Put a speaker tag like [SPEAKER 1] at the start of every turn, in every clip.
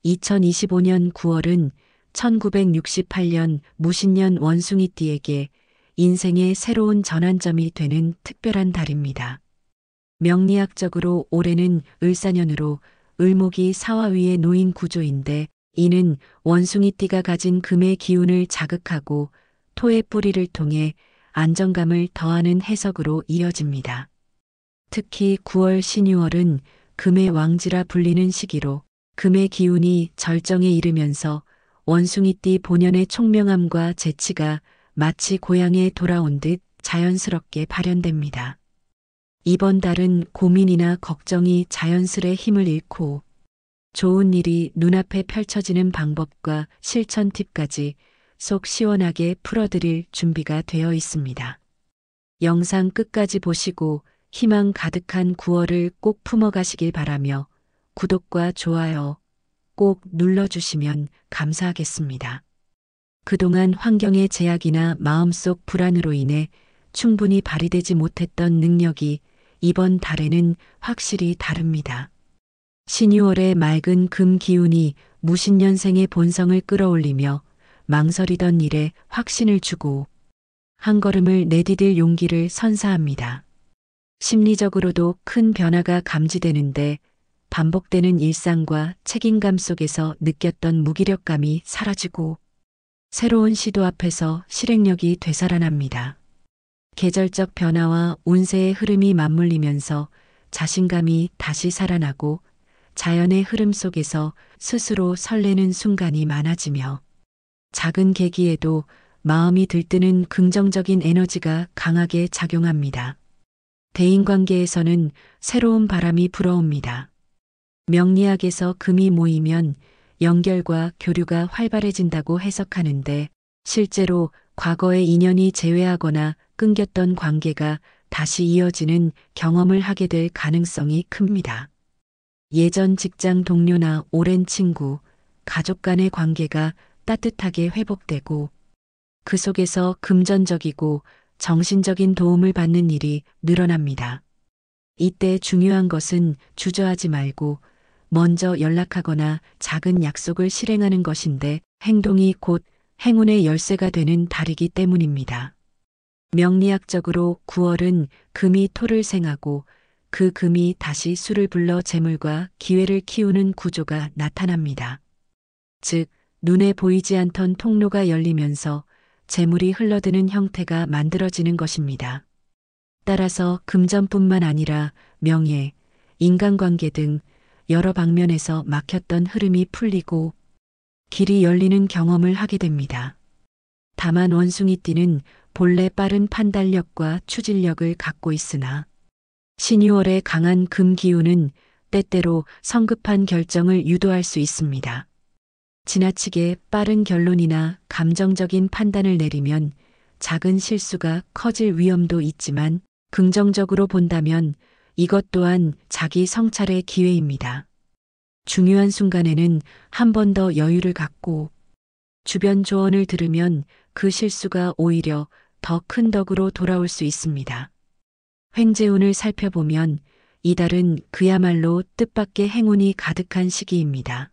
[SPEAKER 1] 2025년 9월은 1968년 무신년 원숭이띠에게 인생의 새로운 전환점이 되는 특별한 달입니다. 명리학적으로 올해는 을사년으로 을목이 사화 위에 놓인 구조인데 이는 원숭이띠가 가진 금의 기운을 자극하고 토의 뿌리를 통해 안정감을 더하는 해석으로 이어집니다. 특히 9월 신유월은 금의 왕지라 불리는 시기로 금의 기운이 절정에 이르면서 원숭이띠 본연의 총명함과 재치가 마치 고향에 돌아온 듯 자연스럽게 발현됩니다. 이번 달은 고민이나 걱정이 자연스레 힘을 잃고 좋은 일이 눈앞에 펼쳐지는 방법과 실천 팁까지 속 시원하게 풀어드릴 준비가 되어 있습니다. 영상 끝까지 보시고 희망 가득한 9월을 꼭 품어가시길 바라며 구독과 좋아요 꼭 눌러주시면 감사하겠습니다. 그동안 환경의 제약이나 마음속 불안으로 인해 충분히 발휘되지 못했던 능력이 이번 달에는 확실히 다릅니다. 신유월의 맑은 금 기운이 무신년생의 본성을 끌어올리며 망설이던 일에 확신을 주고 한 걸음을 내디딜 용기를 선사합니다. 심리적으로도 큰 변화가 감지되는데 반복되는 일상과 책임감 속에서 느꼈던 무기력감이 사라지고 새로운 시도 앞에서 실행력이 되살아납니다. 계절적 변화와 운세의 흐름이 맞물리면서 자신감이 다시 살아나고 자연의 흐름 속에서 스스로 설레는 순간이 많아지며 작은 계기에도 마음이 들뜨는 긍정적인 에너지가 강하게 작용합니다. 대인관계에서는 새로운 바람이 불어옵니다. 명리학에서 금이 모이면 연결과 교류가 활발해진다고 해석하는데 실제로 과거의 인연이 재회하거나 끊겼던 관계가 다시 이어지는 경험을 하게 될 가능성이 큽니다. 예전 직장 동료나 오랜 친구, 가족 간의 관계가 따뜻하게 회복되고 그 속에서 금전적이고 정신적인 도움을 받는 일이 늘어납니다. 이때 중요한 것은 주저하지 말고 먼저 연락하거나 작은 약속을 실행하는 것인데 행동이 곧 행운의 열쇠가 되는 달이기 때문입니다. 명리학적으로 9월은 금이 토를 생하고 그 금이 다시 수를 불러 재물과 기회를 키우는 구조가 나타납니다. 즉, 눈에 보이지 않던 통로가 열리면서 재물이 흘러드는 형태가 만들어지는 것입니다. 따라서 금전뿐만 아니라 명예, 인간관계 등 여러 방면에서 막혔던 흐름이 풀리고 길이 열리는 경험을 하게 됩니다. 다만 원숭이띠는 본래 빠른 판단력과 추진력을 갖고 있으나 신유월의 강한 금 기운은 때때로 성급한 결정을 유도할 수 있습니다. 지나치게 빠른 결론이나 감정적인 판단을 내리면 작은 실수가 커질 위험도 있지만 긍정적으로 본다면 이것 또한 자기 성찰의 기회입니다. 중요한 순간에는 한 번 더 여유를 갖고 주변 조언을 들으면 그 실수가 오히려 더 큰 덕으로 돌아올 수 있습니다. 횡재운을 살펴보면 이달은 그야말로 뜻밖의 행운이 가득한 시기입니다.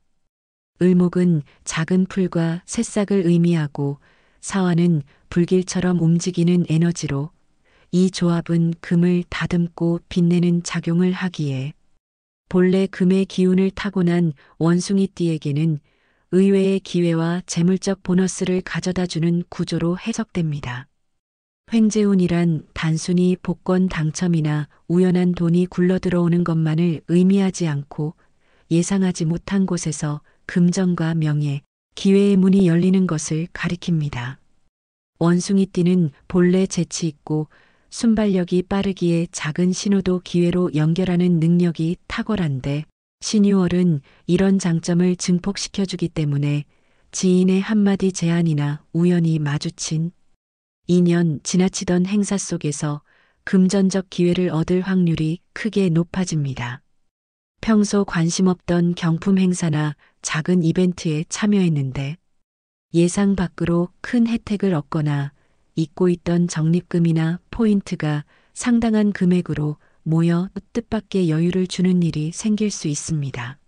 [SPEAKER 1] 을목은 작은 풀과 새싹을 의미하고 사화는 불길처럼 움직이는 에너지로 이 조합은 금을 다듬고 빛내는 작용을 하기에 본래 금의 기운을 타고난 원숭이띠에게는 의외의 기회와 재물적 보너스를 가져다주는 구조로 해석됩니다. 횡재운이란 단순히 복권 당첨이나 우연한 돈이 굴러들어오는 것만을 의미하지 않고 예상하지 못한 곳에서 금전과 명예, 기회의 문이 열리는 것을 가리킵니다. 원숭이띠는 본래 재치 있고 순발력이 빠르기에 작은 신호도 기회로 연결하는 능력이 탁월한데 신유월은 이런 장점을 증폭시켜주기 때문에 지인의 한마디 제안이나 우연히 마주친 인연 지나치던 행사 속에서 금전적 기회를 얻을 확률이 크게 높아집니다. 평소 관심 없던 경품 행사나 작은 이벤트에 참여했는데 예상 밖으로 큰 혜택을 얻거나 잊고 있던 적립금이나 포인트가 상당한 금액으로 모여 뜻밖의 여유를 주는 일이 생길 수 있습니다.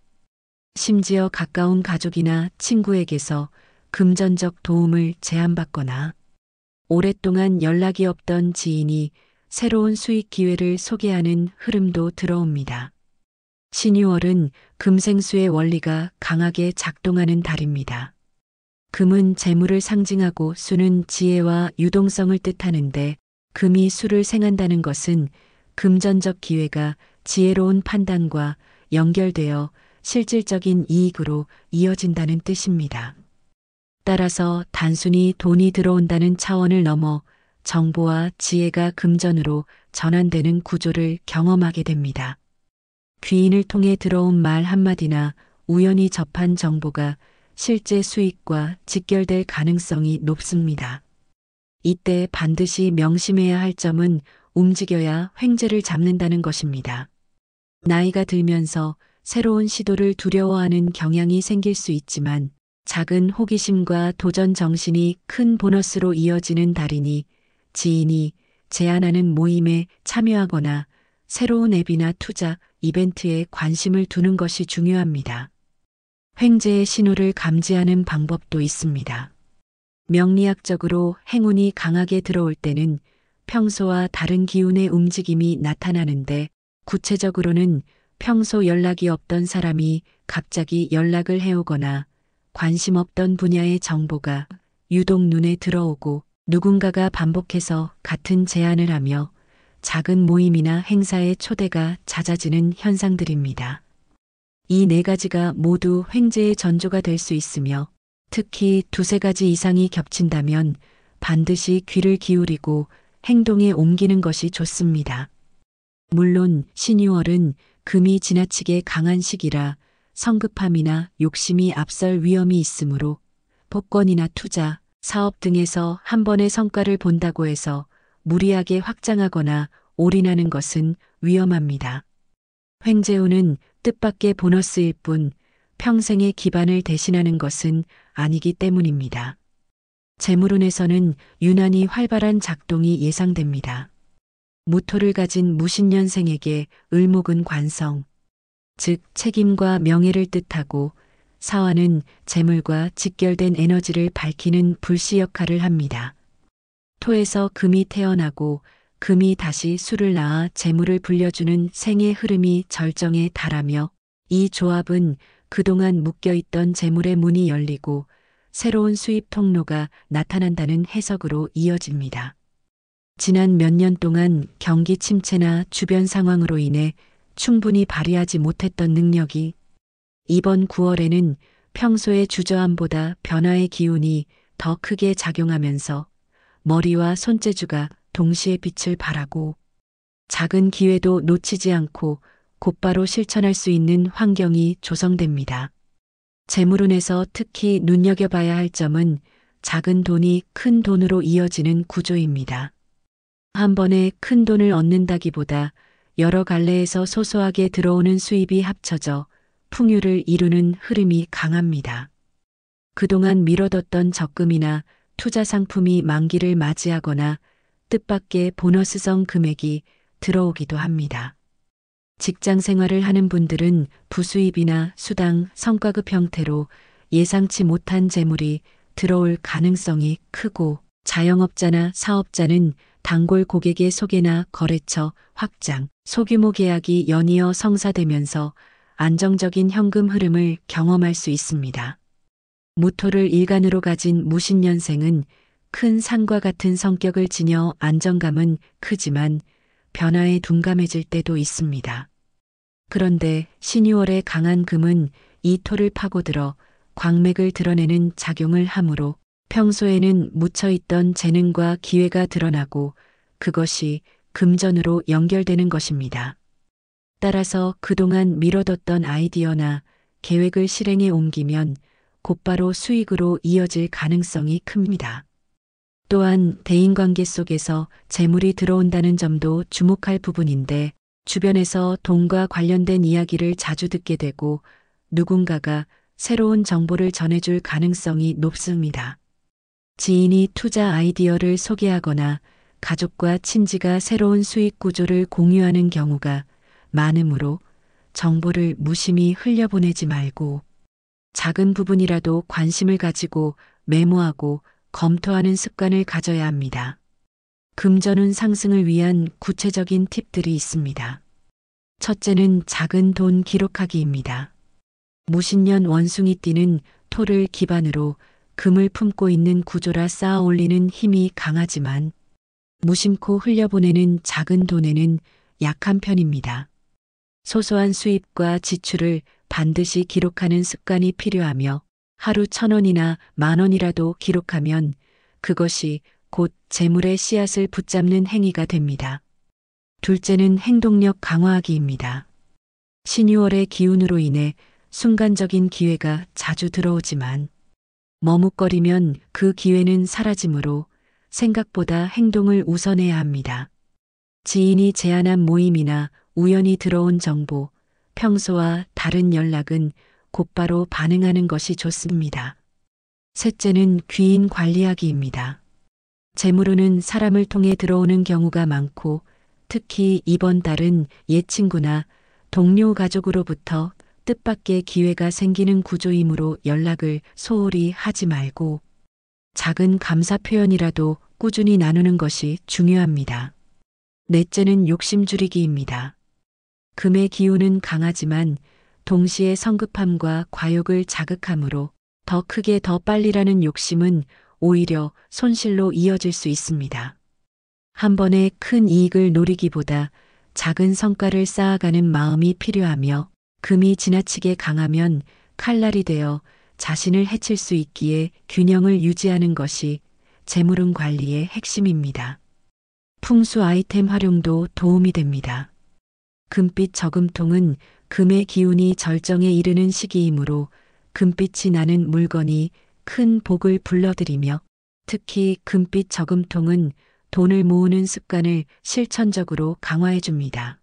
[SPEAKER 1] 심지어 가까운 가족이나 친구에게서 금전적 도움을 제안받거나 오랫동안 연락이 없던 지인이 새로운 수익 기회를 소개하는 흐름도 들어옵니다. 신유월은 금생수의 원리가 강하게 작동하는 달입니다. 금은 재물을 상징하고 수는 지혜와 유동성을 뜻하는데 금이 수를 생한다는 것은 금전적 기회가 지혜로운 판단과 연결되어 실질적인 이익으로 이어진다는 뜻입니다. 따라서 단순히 돈이 들어온다는 차원을 넘어 정보와 지혜가 금전으로 전환되는 구조를 경험하게 됩니다. 귀인을 통해 들어온 말 한마디나 우연히 접한 정보가 실제 수익과 직결될 가능성이 높습니다. 이때 반드시 명심해야 할 점은 움직여야 횡재를 잡는다는 것입니다. 나이가 들면서 새로운 시도를 두려워하는 경향이 생길 수 있지만 작은 호기심과 도전 정신이 큰 보너스로 이어지는 달이니 지인이 제안하는 모임에 참여하거나 새로운 앱이나 투자, 이벤트에 관심을 두는 것이 중요합니다. 횡재의 신호를 감지하는 방법도 있습니다. 명리학적으로 행운이 강하게 들어올 때는 평소와 다른 기운의 움직임이 나타나는데 구체적으로는 평소 연락이 없던 사람이 갑자기 연락을 해오거나 관심 없던 분야의 정보가 유독 눈에 들어오고 누군가가 반복해서 같은 제안을 하며 작은 모임이나 행사의 초대가 잦아지는 현상들입니다. 이 네 가지가 모두 횡재의 전조가 될 수 있으며 특히 두세 가지 이상이 겹친다면 반드시 귀를 기울이고 행동에 옮기는 것이 좋습니다. 물론 신유월은 금이 지나치게 강한 시기라 성급함이나 욕심이 앞설 위험이 있으므로 복권이나 투자, 사업 등에서 한 번의 성과를 본다고 해서 무리하게 확장하거나 올인하는 것은 위험합니다. 횡재운은 뜻밖의 보너스일 뿐 평생의 기반을 대신하는 것은 아니기 때문입니다. 재물운에서는 유난히 활발한 작동이 예상됩니다. 무토를 가진 무신년생에게 을목은 관성, 즉 책임과 명예를 뜻하고 사화는 재물과 직결된 에너지를 밝히는 불씨 역할을 합니다. 토에서 금이 태어나고 금이 다시 수를 낳아 재물을 불려주는 생의 흐름이 절정에 달하며 이 조합은 그동안 묶여있던 재물의 문이 열리고 새로운 수입 통로가 나타난다는 해석으로 이어집니다. 지난 몇 년 동안 경기 침체나 주변 상황으로 인해 충분히 발휘하지 못했던 능력이 이번 9월에는 평소의 주저함보다 변화의 기운이 더 크게 작용하면서 머리와 손재주가 동시에 빛을 발하고 작은 기회도 놓치지 않고 곧바로 실천할 수 있는 환경이 조성됩니다. 재물운에서 특히 눈여겨봐야 할 점은 작은 돈이 큰 돈으로 이어지는 구조입니다. 한 번에 큰 돈을 얻는다기보다 여러 갈래에서 소소하게 들어오는 수입이 합쳐져 풍요를 이루는 흐름이 강합니다. 그동안 미뤄뒀던 적금이나 투자 상품이 만기를 맞이하거나 뜻밖의 보너스성 금액이 들어오기도 합니다. 직장 생활을 하는 분들은 부수입이나 수당, 성과급 형태로 예상치 못한 재물이 들어올 가능성이 크고 자영업자나 사업자는 단골 고객의 소개나 거래처 확장, 소규모 계약이 연이어 성사되면서 안정적인 현금 흐름을 경험할 수 있습니다. 무토를 일간으로 가진 무신년생은 큰 산과 같은 성격을 지녀 안정감은 크지만 변화에 둔감해질 때도 있습니다. 그런데 신유월의 강한 금은 이 토를 파고들어 광맥을 드러내는 작용을 하므로 평소에는 묻혀있던 재능과 기회가 드러나고 그것이 금전으로 연결되는 것입니다. 따라서 그동안 미뤄뒀던 아이디어나 계획을 실행에 옮기면 곧바로 수익으로 이어질 가능성이 큽니다. 또한 대인관계 속에서 재물이 들어온다는 점도 주목할 부분인데 주변에서 돈과 관련된 이야기를 자주 듣게 되고 누군가가 새로운 정보를 전해줄 가능성이 높습니다. 지인이 투자 아이디어를 소개하거나 가족과 친지가 새로운 수익 구조를 공유하는 경우가 많으므로 정보를 무심히 흘려보내지 말고 작은 부분이라도 관심을 가지고 메모하고 검토하는 습관을 가져야 합니다. 금전운 상승을 위한 구체적인 팁들이 있습니다. 첫째는 작은 돈 기록하기입니다. 무신년 원숭이띠는 토를 기반으로 금을 품고 있는 구조라 쌓아 올리는 힘이 강하지만 무심코 흘려보내는 작은 돈에는 약한 편입니다. 소소한 수입과 지출을 반드시 기록하는 습관이 필요하며 하루 1,000원이나 10,000원이라도 기록하면 그것이 곧 재물의 씨앗을 붙잡는 행위가 됩니다. 둘째는 행동력 강화하기입니다. 신유월의 기운으로 인해 순간적인 기회가 자주 들어오지만 머뭇거리면 그 기회는 사라지므로 생각보다 행동을 우선해야 합니다. 지인이 제안한 모임이나 우연히 들어온 정보, 평소와 다른 연락은 곧바로 반응하는 것이 좋습니다. 셋째는 귀인 관리하기입니다. 재물운은 사람을 통해 들어오는 경우가 많고 특히 이번 달은 옛 친구나 동료 가족으로부터 뜻밖의 기회가 생기는 구조이므로 연락을 소홀히 하지 말고 작은 감사 표현이라도 꾸준히 나누는 것이 중요합니다. 넷째는 욕심 줄이기입니다. 금의 기운은 강하지만 동시에 성급함과 과욕을 자극하므로 더 크게 더 빨리라는 욕심은 오히려 손실로 이어질 수 있습니다. 한 번에 큰 이익을 노리기보다 작은 성과를 쌓아가는 마음이 필요하며 금이 지나치게 강하면 칼날이 되어 자신을 해칠 수 있기에 균형을 유지하는 것이 재물운 관리의 핵심입니다. 풍수 아이템 활용도 도움이 됩니다. 금빛 저금통은 금의 기운이 절정에 이르는 시기이므로 금빛이 나는 물건이 큰 복을 불러들이며 특히 금빛 저금통은 돈을 모으는 습관을 실천적으로 강화해 줍니다.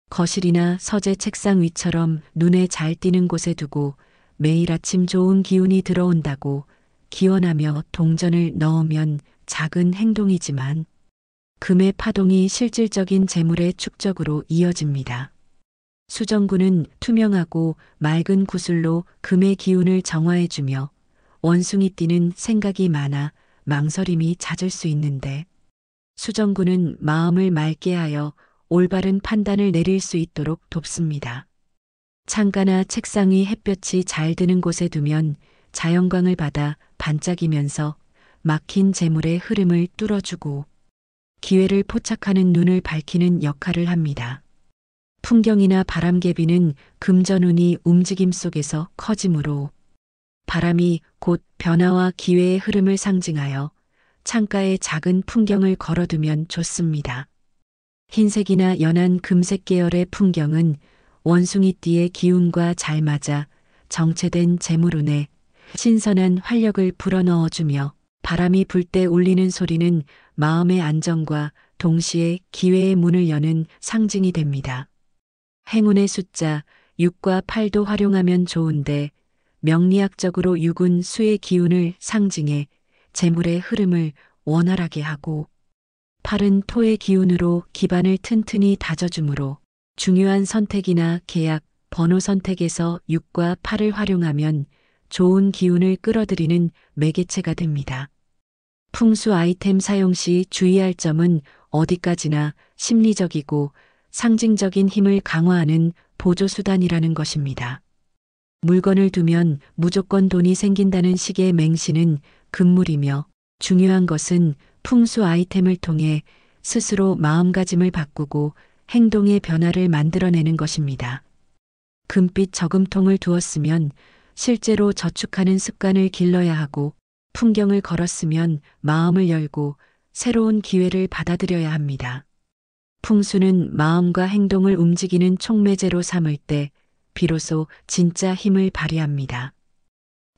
[SPEAKER 1] 거실이나 서재 책상 위처럼 눈에 잘 띄는 곳에 두고 매일 아침 좋은 기운이 들어온다고 기원하며 동전을 넣으면 작은 행동이지만 금의 파동이 실질적인 재물의 축적으로 이어집니다. 수정구는 투명하고 맑은 구슬로 금의 기운을 정화해주며 원숭이띠는 생각이 많아 망설임이 잦을 수 있는데 수정구는 마음을 맑게 하여 올바른 판단을 내릴 수 있도록 돕습니다. 창가나 책상 위 햇볕이 잘 드는 곳에 두면 자연광을 받아 반짝이면서 막힌 재물의 흐름을 뚫어주고 기회를 포착하는 눈을 밝히는 역할을 합니다. 풍경이나 바람개비는 금전운이 움직임 속에서 커지므로 바람이 곧 변화와 기회의 흐름을 상징하여 창가에 작은 풍경을 걸어두면 좋습니다. 흰색이나 연한 금색 계열의 풍경은 원숭이띠의 기운과 잘 맞아 정체된 재물운에 신선한 활력을 불어넣어주며 바람이 불 때 울리는 소리는 마음의 안정과 동시에 기회의 문을 여는 상징이 됩니다. 행운의 숫자 6과 8도 활용하면 좋은데 명리학적으로 6은 수의 기운을 상징해 재물의 흐름을 원활하게 하고 8은 토의 기운으로 기반을 튼튼히 다져주므로 중요한 선택이나 계약, 번호 선택에서 6과 8을 활용하면 좋은 기운을 끌어들이는 매개체가 됩니다. 풍수 아이템 사용 시 주의할 점은 어디까지나 심리적이고 상징적인 힘을 강화하는 보조수단이라는 것입니다. 물건을 두면 무조건 돈이 생긴다는 식의 맹신은 금물이며 중요한 것은 풍수 아이템을 통해 스스로 마음가짐을 바꾸고 행동의 변화를 만들어내는 것입니다. 금빛 저금통을 두었으면 실제로 저축하는 습관을 길러야 하고 풍경을 걸었으면 마음을 열고 새로운 기회를 받아들여야 합니다. 풍수는 마음과 행동을 움직이는 촉매제로 삼을 때 비로소 진짜 힘을 발휘합니다.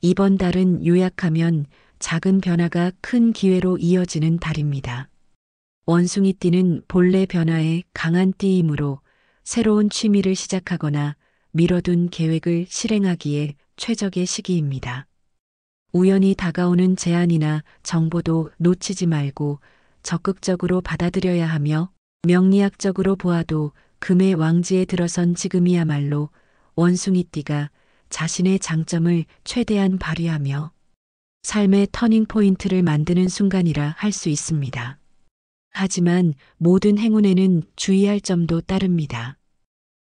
[SPEAKER 1] 이번 달은 요약하면 작은 변화가 큰 기회로 이어지는 달입니다. 원숭이띠는 본래 변화에 강한 띠이므로 새로운 취미를 시작하거나 미뤄둔 계획을 실행하기에 최적의 시기입니다. 우연히 다가오는 제안이나 정보도 놓치지 말고 적극적으로 받아들여야 하며 명리학적으로 보아도 금의 왕지에 들어선 지금이야말로 원숭이띠가 자신의 장점을 최대한 발휘하며 삶의 터닝 포인트를 만드는 순간이라 할 수 있습니다. 하지만 모든 행운에는 주의할 점도 따릅니다.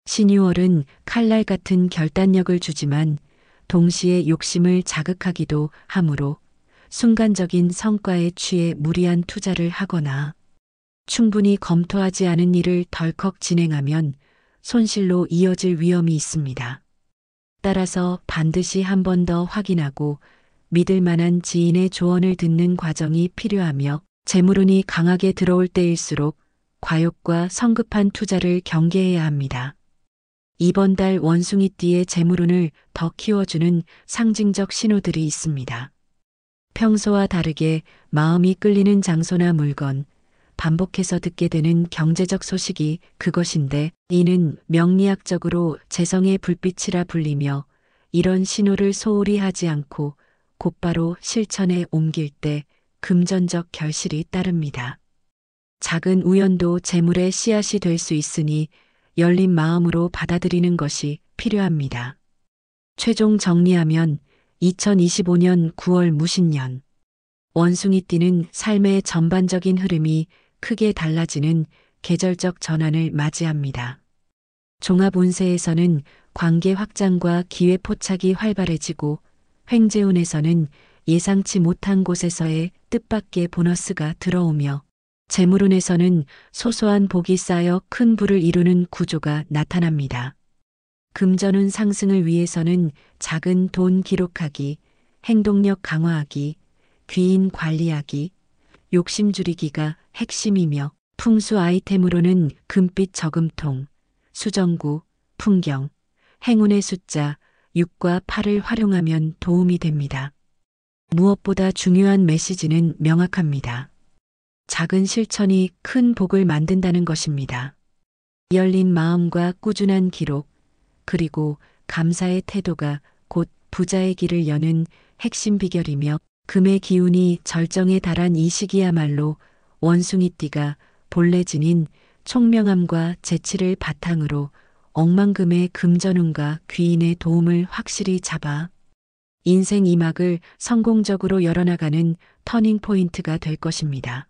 [SPEAKER 1] 신유월은 칼날 같은 결단력을 주지만 동시에 욕심을 자극하기도 하므로 순간적인 성과에 취해 무리한 투자를 하거나 충분히 검토하지 않은 일을 덜컥 진행하면 손실로 이어질 위험이 있습니다. 따라서 반드시 한 번 더 확인하고 믿을 만한 지인의 조언을 듣는 과정이 필요하며 재물운이 강하게 들어올 때일수록 과욕과 성급한 투자를 경계해야 합니다. 이번 달 원숭이띠의 재물운을 더 키워주는 상징적 신호들이 있습니다. 평소와 다르게 마음이 끌리는 장소나 물건, 반복해서 듣게 되는 경제적 소식이 그것인데 이는 명리학적으로 재성의 불빛이라 불리며 이런 신호를 소홀히 하지 않고 곧바로 실천에 옮길 때 금전적 결실이 따릅니다. 작은 우연도 재물의 씨앗이 될 수 있으니 열린 마음으로 받아들이는 것이 필요합니다. 최종 정리하면 2025년 9월 무신년 원숭이띠는 삶의 전반적인 흐름이 크게 달라지는 계절적 전환을 맞이합니다. 종합운세에서는 관계 확장과 기회 포착이 활발해지고 횡재운에서는 예상치 못한 곳에서의 뜻밖의 보너스가 들어오며 재물운에서는 소소한 복이 쌓여 큰 부를 이루는 구조가 나타납니다. 금전운 상승을 위해서는 작은 돈 기록하기, 행동력 강화하기, 귀인 관리하기, 욕심 줄이기가 핵심이며 풍수 아이템으로는 금빛 저금통, 수정구, 풍경, 행운의 숫자 6과 8을 활용하면 도움이 됩니다. 무엇보다 중요한 메시지는 명확합니다. 작은 실천이 큰 복을 만든다는 것입니다. 열린 마음과 꾸준한 기록, 그리고 감사의 태도가 곧 부자의 길을 여는 핵심 비결이며 금의 기운이 절정에 달한 이 시기야말로 원숭이띠가 본래 지닌 총명함과 재치를 바탕으로 억만금의 금전운과 귀인의 도움을 확실히 잡아 인생 이막을 성공적으로 열어나가는 터닝 포인트가 될 것입니다.